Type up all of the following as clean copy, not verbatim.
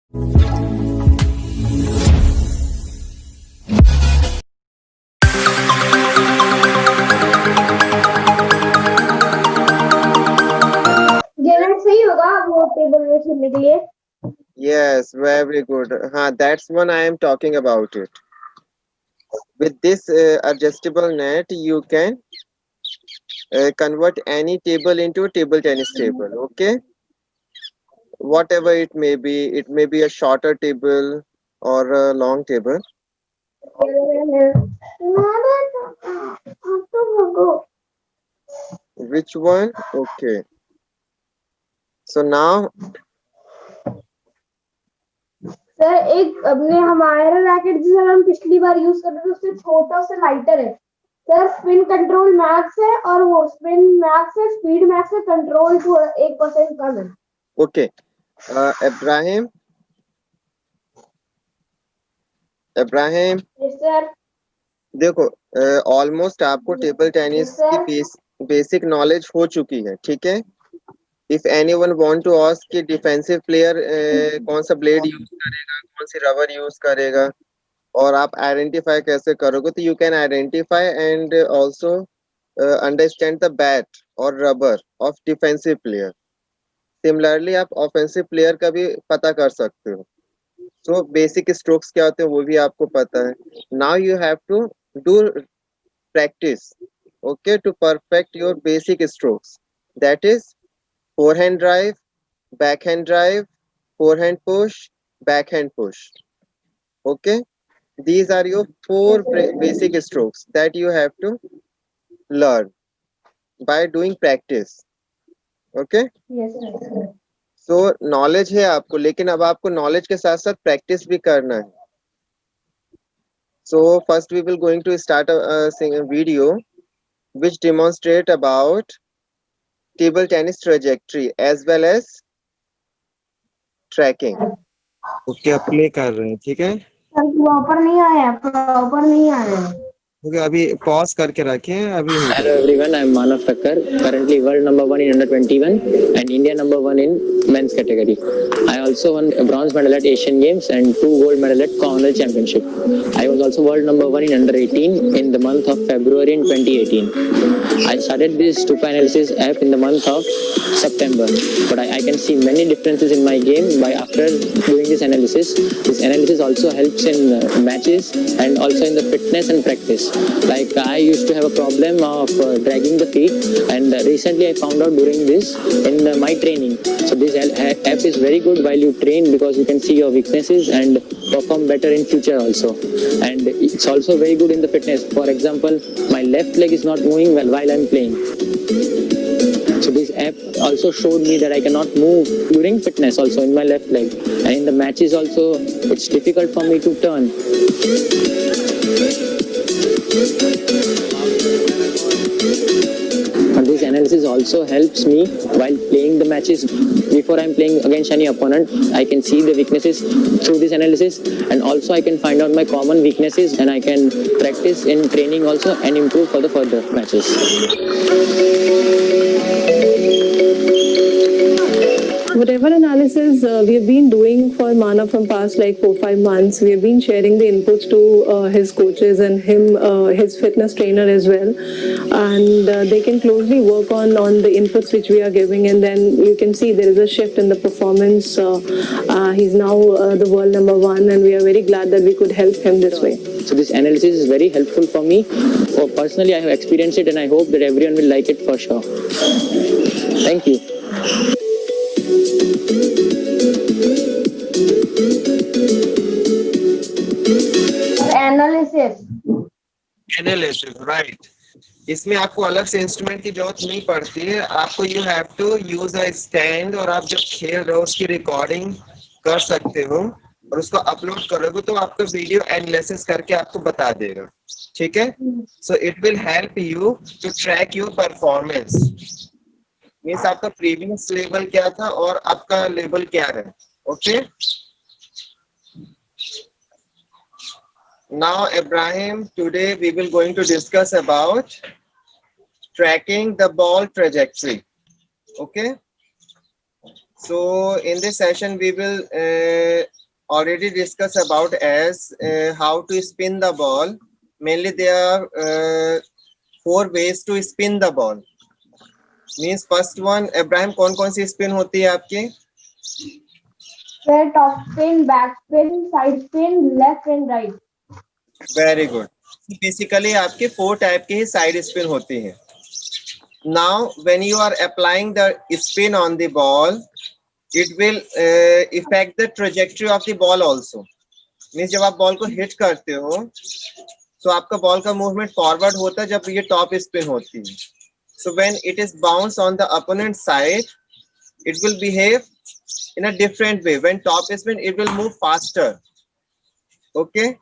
सही होगा वो टेबल में खेलने के लिए। Yes, very good. That's one I am talking about it. With this adjustable net, you can convert any table into a table tennis table. Okay, whatever it may be a shorter table or a long table. Which one? Okay. So now, sir एक अपने हमारा racket जिसे हम पिछली बार use कर रहे थे उससे छोटा उससे लाइटर है सर। स्पिन कंट्रोल मैक्स है और वो स्पिन मैक्स है, स्पीड मैक्स है, कंट्रोल 1% कम है। okay. Ibrahim, yes sir. देखो ऑलमोस्ट आपको टेबल टेनिस की बेसिक नॉलेज हो चुकी है, ठीक है। If anyone want to ask कि डिफेंसिव प्लेयर कौन सा ब्लेड यूज करेगा, कौन सी रबर यूज करेगा, और आप आइडेंटिफाई कैसे करोगे, तो you can identify and also understand the bat और rubber of defensive player. Similarly आप ऑफेंसिव प्लेयर का भी पता कर सकते हो। सो बेसिक स्ट्रोक्स क्या होते हैं वो भी आपको पता है। Now you have to do practice, okay, to perfect your basic strokes. That is forehand drive, backhand drive, forehand push, backhand push. Okay, these are your four basic strokes that you have to learn by doing practice. Okay, yes sir. so knowledge है आपको, लेकिन अब आपको knowledge के साथ साथ practice भी करना है। So first we will going to start a video which demonstrate about table tennis trajectory as well as tracking. Okay, अब प्ले कर रहे हैं, ठीक है। सर प्रॉपर नहीं आया, प्रॉपर नहीं आया। ओके, अभी पॉज करके रखें अभी। Hello everyone, I am Manav Thakkar, currently world number 1 in under 21 and India number 1 in men's category. I also won a bronze medal at Asian Games and 2 gold medal at Commonwealth Championship. I was also world number 1 in under 18 in the month of February in 2018. I started this Stupa analysis app in the month of September, but I can see many differences in my game by after doing this analysis. This analysis also helps in matches and also in the fitness and practice. Like I used to have a problem of dragging the feet, and recently I found out during this in my training. So this app is very good while you train because you can see your weaknesses and perform better in future also. And it's also very good in the fitness. For example, my left leg is not moving well while I'm playing. So this app also showed me that I cannot move during fitness also in my left leg, and in the matches also it's difficult for me to turn. And this analysis also helps me while playing the matches. Before I'm playing against any opponent, I can see the weaknesses through this analysis, and also I can find out my common weaknesses, and I can practice in training also and improve for the further matches. Whatever analysis we have been doing for Mana from past like 4-5 months, we have been sharing the inputs to his coaches and his fitness trainer as well, and they can closely work on the inputs which we are giving, and then you can see there is a shift in the performance. He's now the world number 1, and we are very glad that we could help him this way. So this analysis is very helpful for me. Personally, I have experienced it, and I hope that everyone will like it for sure. Thank you. Analysis, right. इसमें आपको अलग से instrument की जरूरत नहीं पड़ती है। आपको you have to use a stand, और आप जब खेल रहे हो उसकी रिकॉर्डिंग कर सकते हो और उसको अपलोड करोगे तो आपको वीडियो एनालिसिस करके आपको बता देगा, ठीक है। So it will help you to track your performance. Means आपका प्रीवियस लेवल क्या था और आपका लेवल क्या है। Okay, now Ibrahim, today we will going to discuss about tracking the ball trajectory. Okay, so in this session we will already discussed about as how to spin the ball. Mainly there are 4 ways to spin the ball. Means first one, Abraham, कौन-कौन सी spin होती है आपकी? Sir, top spin, back spin, side spin, left and right. Very good. Basically आपके 4 type के ही side spin होती हैं. Now when you are applying the spin on the ball, it will affect the trajectory of the ball also. Means जब आप ball को hit करते हो तो आपका बॉल का मूवमेंट फॉरवर्ड होता है जब ये टॉप स्पिन होती है. So when it is bounced on the opponent side, it will behave in a different way. When top spin, it will move faster. Okay.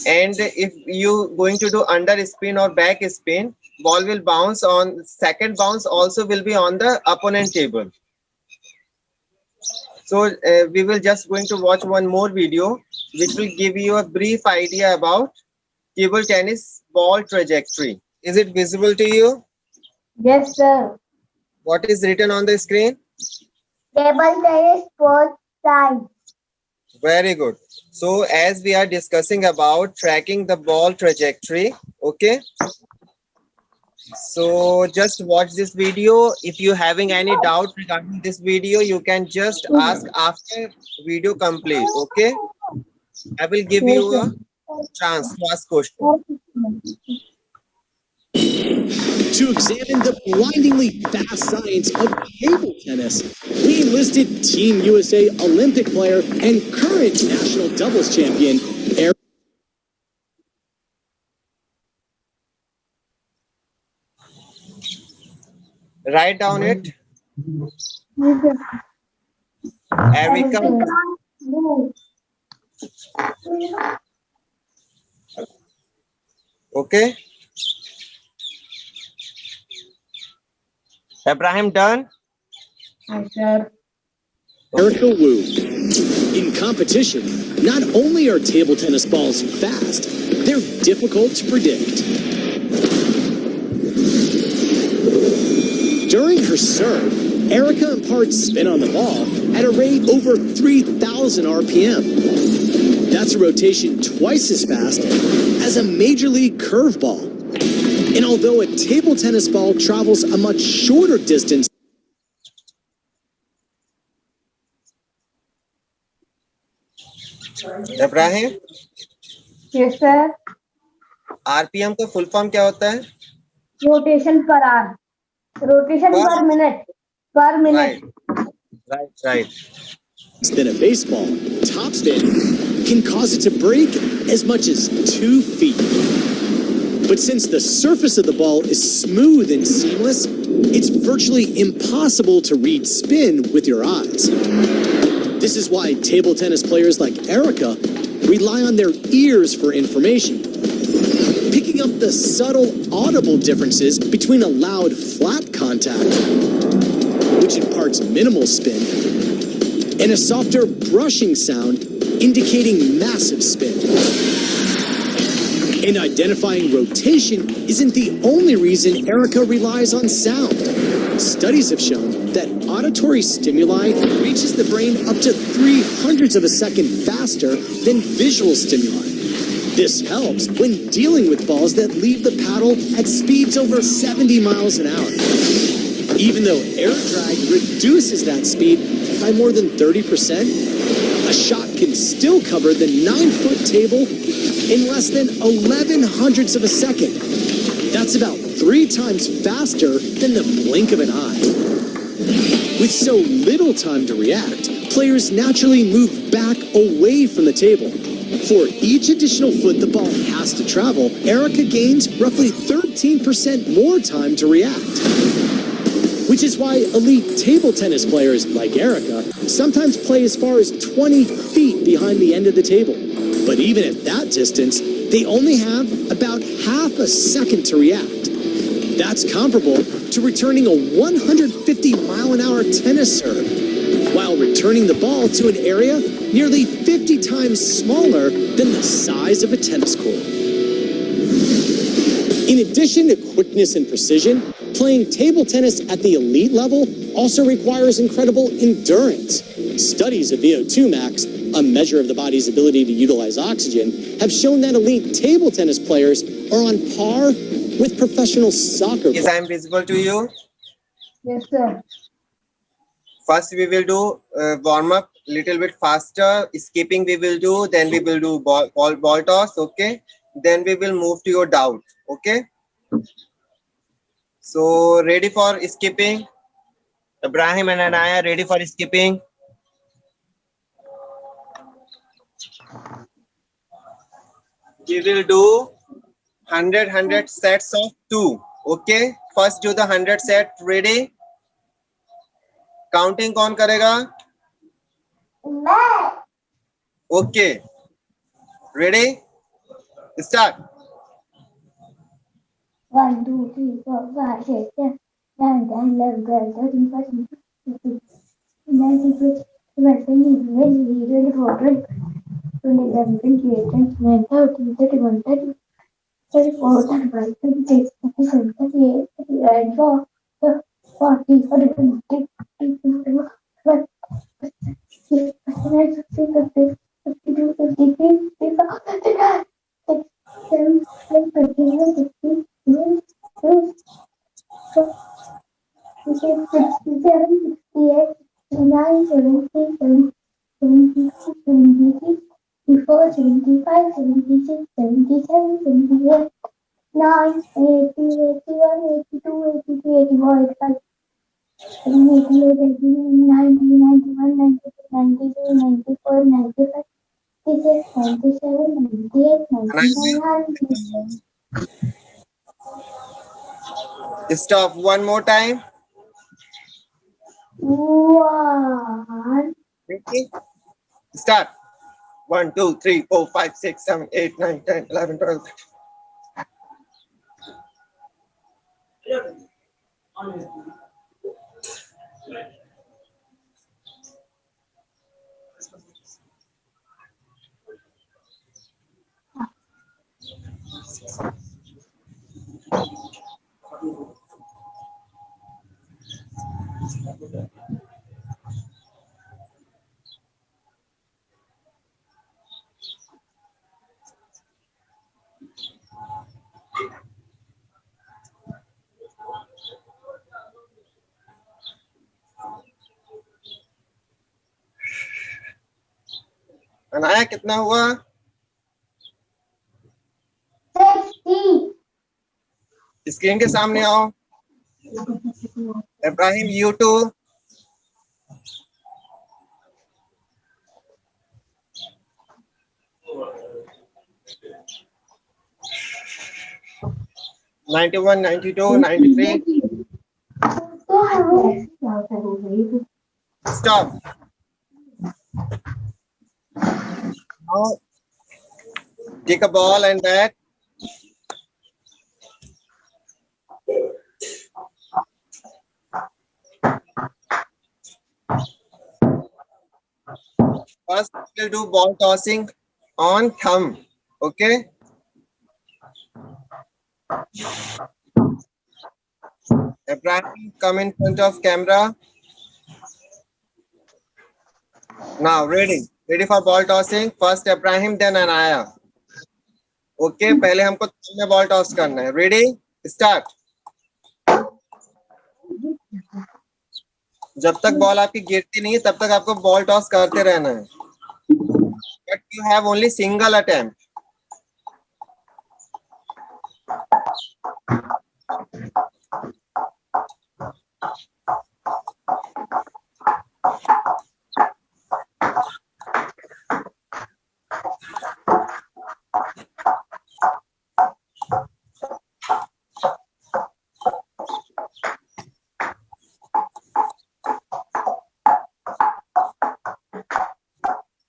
And if you going to do under spin or back spin, ball will bounce on second bounce also will be on the opponent table. So we will just going to watch one more video which will give you a brief idea about table tennis ball trajectory. Is it visible to you? Yes, sir. What is written on the screen? Table tennis sports science. Very good. So as we are discussing about tracking the ball trajectory, okay? So just watch this video. If you having any doubt regarding this video, you can just ask after video complete, okay? I will give you a chance to ask question. To examine the blindingly fast science of table tennis, we enlisted Team USA Olympic player and current national doubles champion, Eric. Write down it. Erica. Okay. Abraham done? Yes, sir. Erica Wu. In competition, not only are table tennis balls fast, they're difficult to predict. During her serve, Erica imparts spin on the ball at a rate over 3,000 RPM. That's a rotation twice as fast as a major league curveball. And although a table tennis ball travels a much shorter distance, Abraham, Yes, sir. RPM का full form क्या होता है? Rotation per hour. Rotation per minute. Per minute. Right. than a baseball, topspin can cause it to break as much as 2 feet. But since the surface of the ball is smooth and seamless, it's virtually impossible to read spin with your eyes. This is why table tennis players like Erica rely on their ears for information, picking up the subtle audible differences between a loud flat contact, which imparts minimal spin, and a softer brushing sound indicating massive spin. And identifying rotation isn't the only reason Erica relies on sound. Studies have shown that auditory stimuli reaches the brain up to 300ths of a second faster than visual stimuli. This helps when dealing with balls that leave the paddle at speeds over 70 miles an hour. Even though air drag reduces that speed by more than 30%, a shot can still cover the 9-foot table in less than 1100ths of a second. That's about 3 times faster than the blink of an eye. With so little time to react, players naturally move back away from the table. For each additional foot the ball has to travel, Erica gains roughly 13% more time to react. Which is why elite table tennis players like Erica sometimes play as far as 20 feet behind the end of the table. But even at that distance, they only have about half a second to react. That's comparable to returning a 150-mile-an-hour tennis serve, while returning the ball to an area nearly 50 times smaller than the size of a tennis court. In addition to quickness and precision, playing table tennis at the elite level also requires incredible endurance. Studies of VO2 max, a measure of the body's ability to utilize oxygen, have shown that elite table tennis players are on par with professional soccer Is I am visible to you? Yes, sir. First we will do warm up little bit faster. Skipping we will do, then we will do ball toss. Okay, then we will move to your doubt. Okay, so ready for skipping? Ibrahim and Anaya ready for skipping? We will do 100 sets of 2. Okay, first do the 100 set. Ready? Counting कौन करेगा? मैं. Okay, ready? Start. 1, 2, 3, 4, 5, 6, 7, 9, 10, 11, 12, 13, 14, 15, 16, 17, 18, 19, 20, 21, 22, 23, 24, 25, 26, 27, 28, 29, 40, 41, 42, 59, 60, 62, 63, 64, 65, 67, 71, 62, 67, 68, 69, 70, 72, 73, 74, 75, 76, 77, 78, 9, 80, 81, 82, 83, 84, 85, 88, 89, 91, 92, 93, 94, 95, 96, 97, 98, 99, 100. Stop one more time. 1. Ready? Start. 1, 2, 3, 4, 5, 6, 7, 8, 9, 10, 11, 12. Anaya कितना हुआ? 60. Screen के सामने आओ. Ibrahim you too. (91, 92, 93). Stop. Now take a ball and bat. First we'll do ball tossing on thumb. Okay. Ibrahim, come in front of camera. Now ready for ball tossing. First Ibrahim, then Anaya. Okay, पहले हमको thumb में ball toss करना है. Ready? Start. जब तक ball आपकी गिरती नहीं तब तक आपको बॉल टॉस करते रहना है. But you have only single attempt.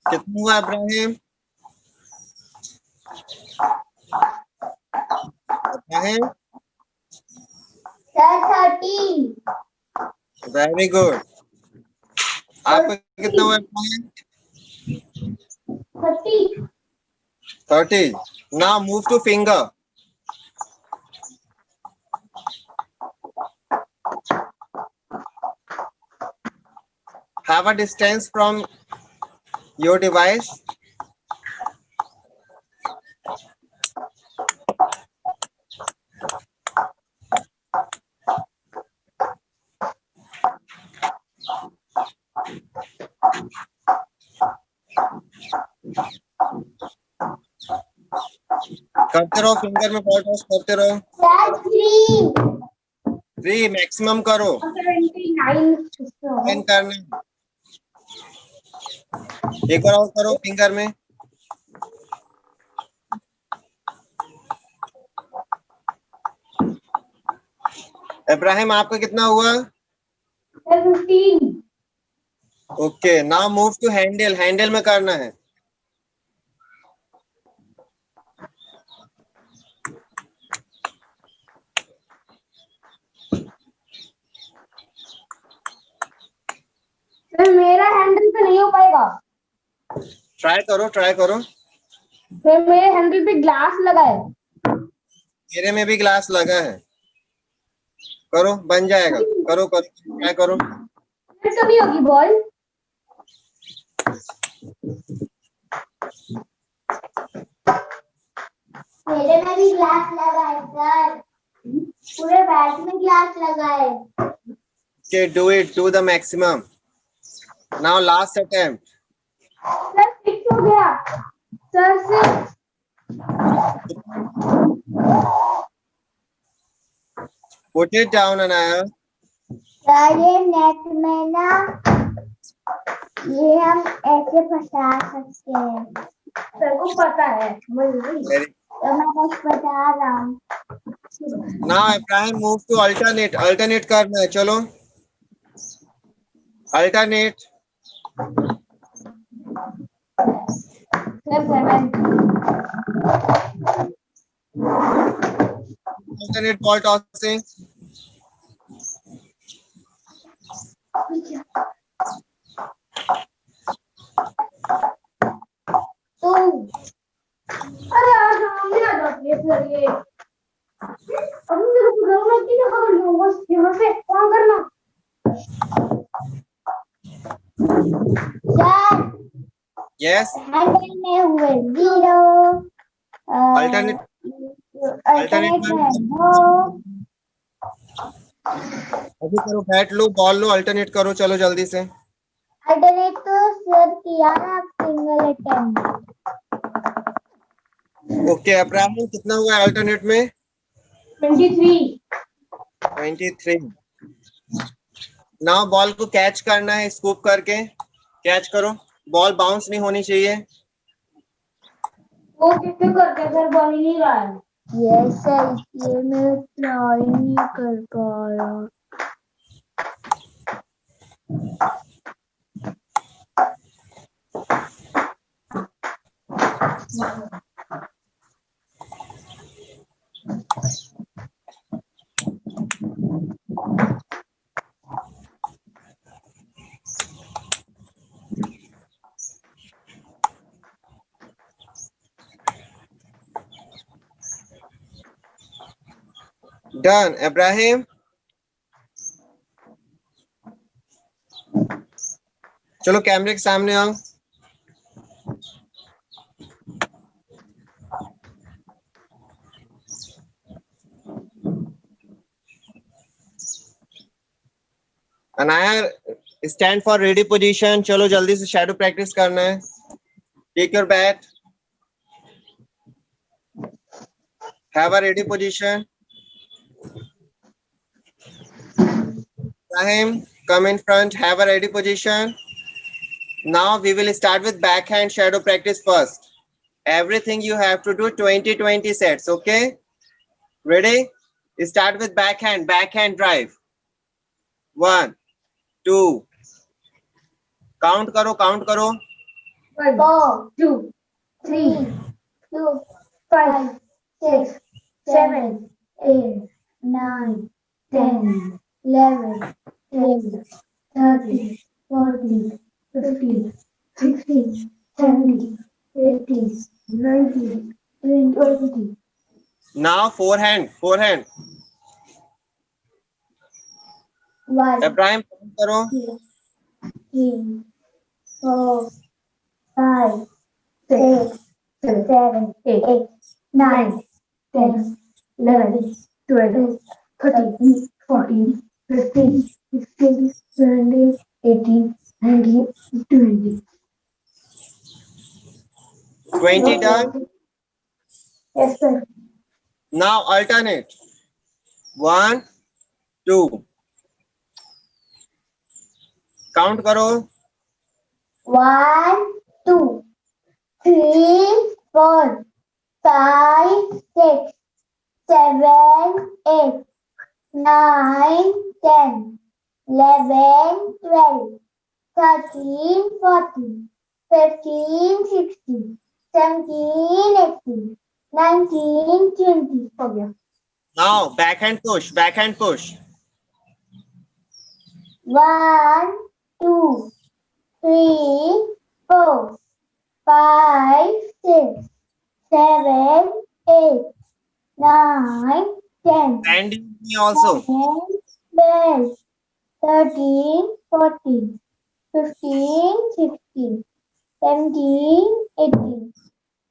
कितना हुआ इब्राहिम? Sir, 30. Very good. आपका कितना हुआ Ibrahim? 30. 30. Now move to finger. Have a distance from your device. करते रहो, फिंगर में बॉल टॉस करते रहो। 3 मैक्सिमम करो। 10 करना। एक बार और करो फिंगर में। इब्राहिम आपका कितना हुआ? 15। Okay, now move to handle. Handle में करना है। सर मेरा हैंडल पे नहीं हो पाएगा। ट्राई करो, ट्राई करो। सर मेरे हैंडल पे ग्लास लगा है। मेरे में भी ग्लास लगा है। करो, बन जाएगा। करो करो, ट्राई करो। फिर कभी होगी बॉल। मेरे में भी ग्लास लगा है सर, पूरे बैट में ग्लास लगा है। Okay, do it to the maximum. Now last attempt. Sir 6 हो गया। Sir 6। Put it down, Anaya. Sir ये नेट में ना ये हम ऐसे फंसा सकते हैं। सर को पता है, Very. तो मैं बस बता रहा हूँ। Now Ibrahim move to alternate. Alternate करना है, चलो। Alternate. Sir 7। Alternate ball tossing. तो अरे आज मम्मी आ जाती है सर ये। अब मेरे को गलत की ना खबर लो, बस यहाँ से काम करना। Sir Yes. हैंडल में हुए 0। Alternate. अल्टरनेट है 2। अभी करो, बैट लो, बॉल लो, अल्टरनेट करो, चलो जल्दी से। अल्टरनेट तो सर किया ना, सिंगल अटेम्प्ट। ओके, इब्राहिम कितना हुआ अल्टरनेट में? 23। 23. नाउ बॉल को कैच करना है, स्कूप करके कैच करो। बॉल बाउंस नहीं होनी चाहिए। वो कितने करते सर, बॉल ही नहीं रहा है। यस सर, ये मैं ट्राई नहीं कर पा रहा। Done. Ibrahim. चलो कैमरे के सामने आओ। Anaya, stand for ready position. चलो जल्दी से शैडो प्रैक्टिस करना है। Take your bat, have a ready position. Ibrahim, come in front, have a ready position. Now we will start with backhand shadow practice first. Everything you have to do 20 sets, okay? Ready? Start with backhand drive. 1, 2. Count karo. 4, 2, 3, 2, 5, 6, 7, 8, 9, 10, 11, 12, 13, 14, 15, 16, 17, 18, 19, 20. Now forehand. One, Ibrahim, count karo. 2, 3, 4, 5, 6, 7, 8, 9, 10, 11, 12, 13, 14, 15, 16, 17, 18, 19, 20. 20 done. Yes, sir. Now alternate. 1, 2. Count करो. 1, 2, 3, 4, 5, 6, 7, 8, 9, 10, 11, 12, 13, 14, 15, 16, 17, 18, 19, 20. हो गया. Now backhand push. Backhand push. 1, 2, 3, 4, 5, 6, 7, 8, 9, 10, And me also. 11, 12, 13, 14, 15, 16, 17, 18,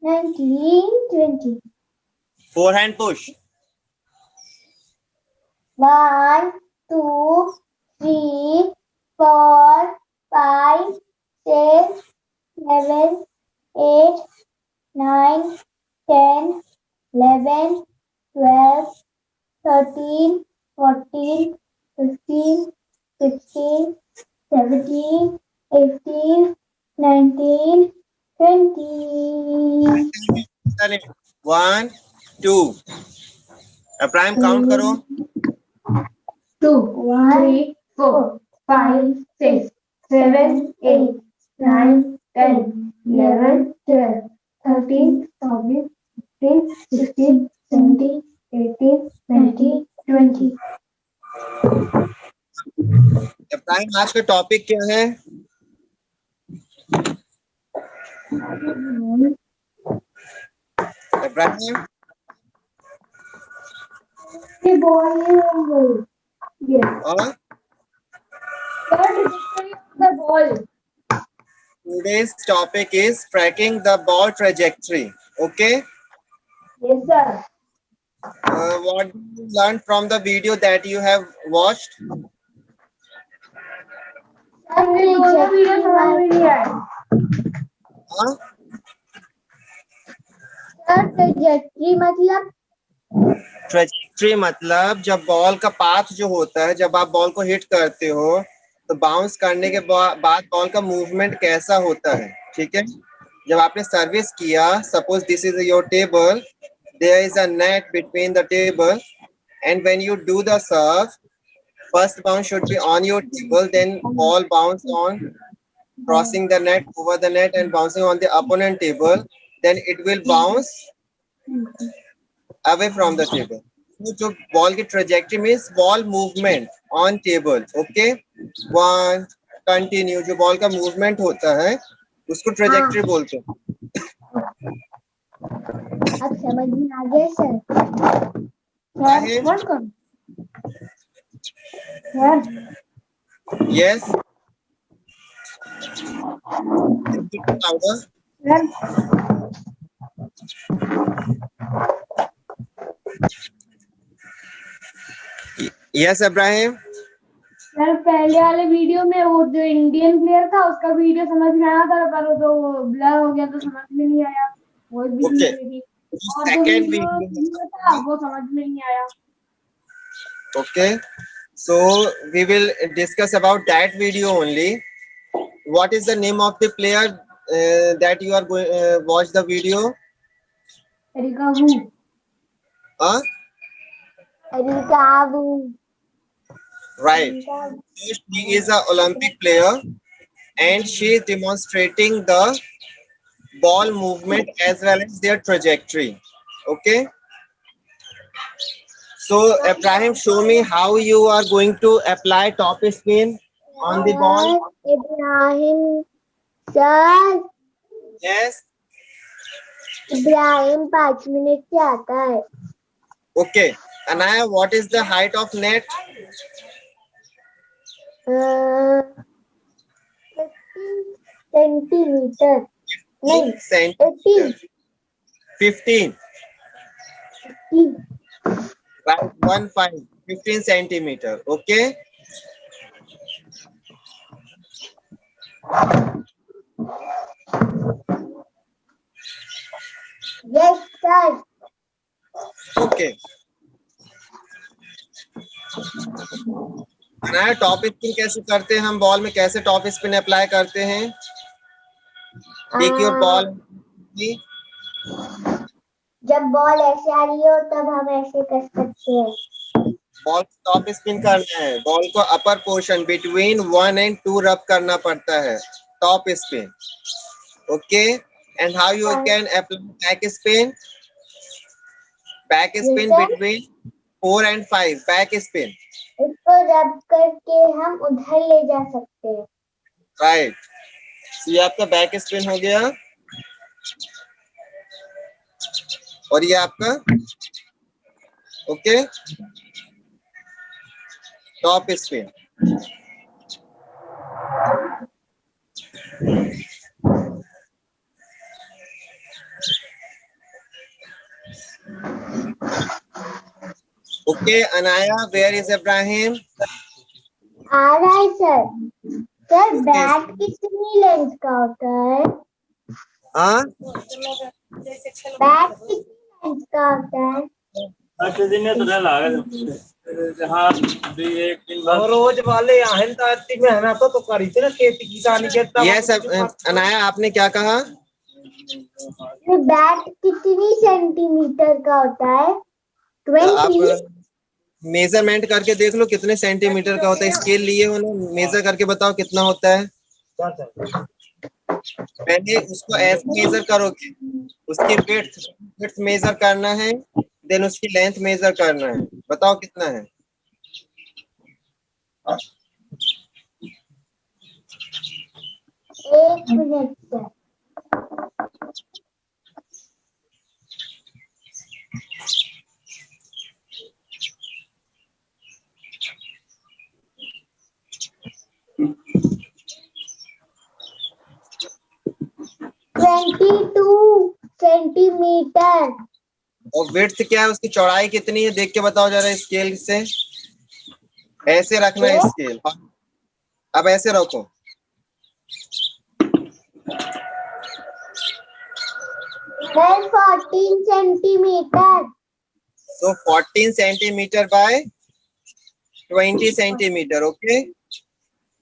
19, 20. Forehand push. 1, 2, 3, 4, 5, 6, 7, 8, 9, 10, 11, 12, 13, 14, 15, 16, 17, 18, 19, 20. 1, 2. Prime count करो. 2, 3, 4, 5, 6, 7, 8, 9, 10, 11, 12, 13, 14, 15, 16, 17, 18, 19, 20. Prime आज का topic क्या है? Ibrahim The ball. Yes. और The ball. today's topic is tracking the ball trajectory. Okay. Yes, sir. What did you learn from the video that you have watched? Huh? Trajectory मतलब trajectory मतलब जब ball का path जो होता है, जब आप बॉल को हिट करते हो तो बाउंस करने के बाद बॉल का मूवमेंट कैसा होता है. ठीक है. जब आपने सर्विस किया, suppose this is your table, there is a net between the table, and when you do the serve, first bounce should be on your table, then ball bounce on, crossing the net, over the net and bouncing on the opponent table, then it will bounce away from the table. So जो ball की trajectory means ball movement on table. Okay. 1, continue. जो ball का movement होता है उसको trajectory बोलते हैं. अब समझ में आ गया सर. है? Sir Yes. Louder. Yes, Ibrahim. Sir पहले वाले वीडियो में वो जो इंडियन प्लेयर था उसका वीडियो समझ में आया था, पर वो तो ब्लर हो गया तो समझ में नहीं आया. वो भी Okay. थी. और जो Second वीडियो था वो समझ में नहीं आया. Okay. So we will discuss about that video only. What is the name of the player that you are going watch the video? Erika Wu. Huh? Erika Wu. Right. So she is an Olympic player and she is demonstrating the ball movement as well as their trajectory. Okay. So Ibrahim, show me how you are going to apply top spin on the ball. Ibrahim sir. Yes. Ibrahim 5 minute से आता है. Okay. Anaya, what is the height of net? Centimetre नहीं 15 15 right 15 centimeter okay Yes, sir. okay ना top spin कैसे करते हैं हम ball में कैसे टॉप स्पिन अप्लाई करते हैं टेक योर बॉल जब बॉल ऐसे आ रही हो तब हम ऐसे कर सकते हैं बॉल टॉप स्पिन करना है बॉल को अपर पोर्शन बिटवीन 1 and 2 रब करना पड़ता है top spin okay and how you can apply back spin between 4 and 5 back spin इसको रब करके हम उधर ले जा सकते हैं राइट ये आपका बैक स्पिन हो गया और ये आपका okay top spin okay Anaya where is Ibrahim आ रहा है सर सर बैट कितनी लेंथ का होता है हाँ बैट कितनी लेंथ का होता है रोज वाले आहन ताती में है ना तो करी थी ना खेती किसानी खेता यस अनाया आपने क्या कहा बैट कितनी सेंटीमीटर का होता है आप 20 मेजरमेंट करके देख लो कितने सेंटीमीटर का होता है स्केल लिए हो ना मेजर करके बताओ कितना होता है पहले उसको ऐसे मेजर करोगे उसकी विड्थ मेजर करना है देन उसकी लेंथ मेजर करना है बताओ कितना है एक मिनट सर सेंटीमीटर और विड्थ क्या है उसकी चौड़ाई कितनी है देख के बताओ जरा स्केल से ऐसे रखना है स्केल अब ऐसे रखो 14 centimetre so 14 centimeter by 20 centimeter okay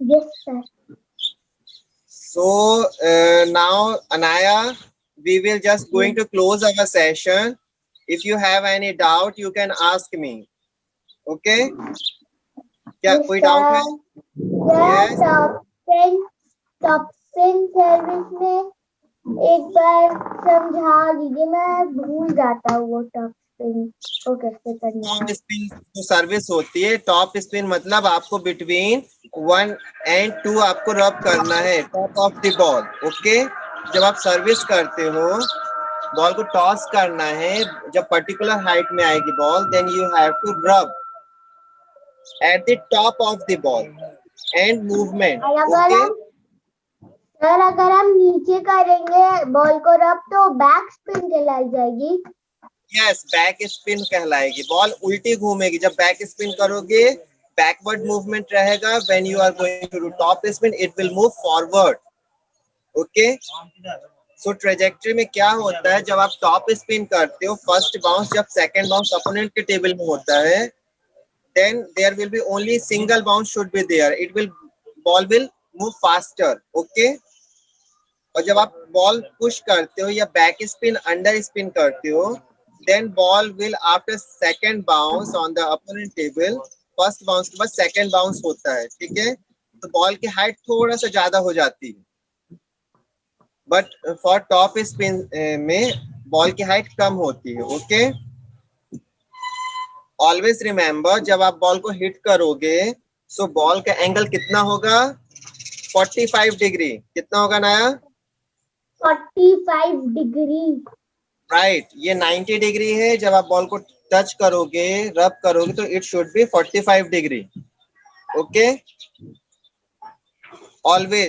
yes sir so now Anaya we will just going to close our session if you have any doubt you can ask me okay क्या yes, कोई doubt है yes. Top spin service में एक बार समझा दीजिए मैं भूल जाता हूँ वो टॉप स्पिन को कैसे करना है टॉप स्पिन जो सर्विस होती है टॉप स्पिन मतलब आपको बिटवीन 1 and 2 आपको रब करना है top of the ball okay जब आप सर्विस करते हो बॉल को टॉस करना है जब पर्टिकुलर हाइट में आएगी ball then you have to rub at the top of the ball and movement okay sir अगर हम नीचे करेंगे बॉल को रब तो बैक स्पिन कहलाई जाएगी यस बैक स्पिन कहलाएगी बॉल उल्टी घूमेगी जब बैक स्पिन करोगे बैकवर्ड मूवमेंट रहेगा when you are going to do top spin it will move forward okay so trajectory में क्या होता है जब आप टॉप स्पिन करते हो फर्स्ट बाउंस जब सेकंड बाउंस अपोनेंट के टेबल में होता है then there will be only single bounce should be there it will ball will move faster okay और जब आप बॉल पुश करते हो या बैक स्पिन अंडर स्पिन करते हो then ball will after second bounce on the opponent table first bounce के बाद second bounce होता है ठीक है तो बॉल की हाइट थोड़ा सा ज्यादा हो जाती है बट फॉर टॉप स्पिन में बॉल की हाइट कम होती है ओके ऑलवेज रिमेम्बर जब आप बॉल को हिट करोगे सो बॉल का एंगल कितना होगा 45 डिग्री कितना होगा नाया 45 डिग्री राइट ये 90 डिग्री है जब आप बॉल को टच करोगे रब करोगे तो it should be 45 degree okay always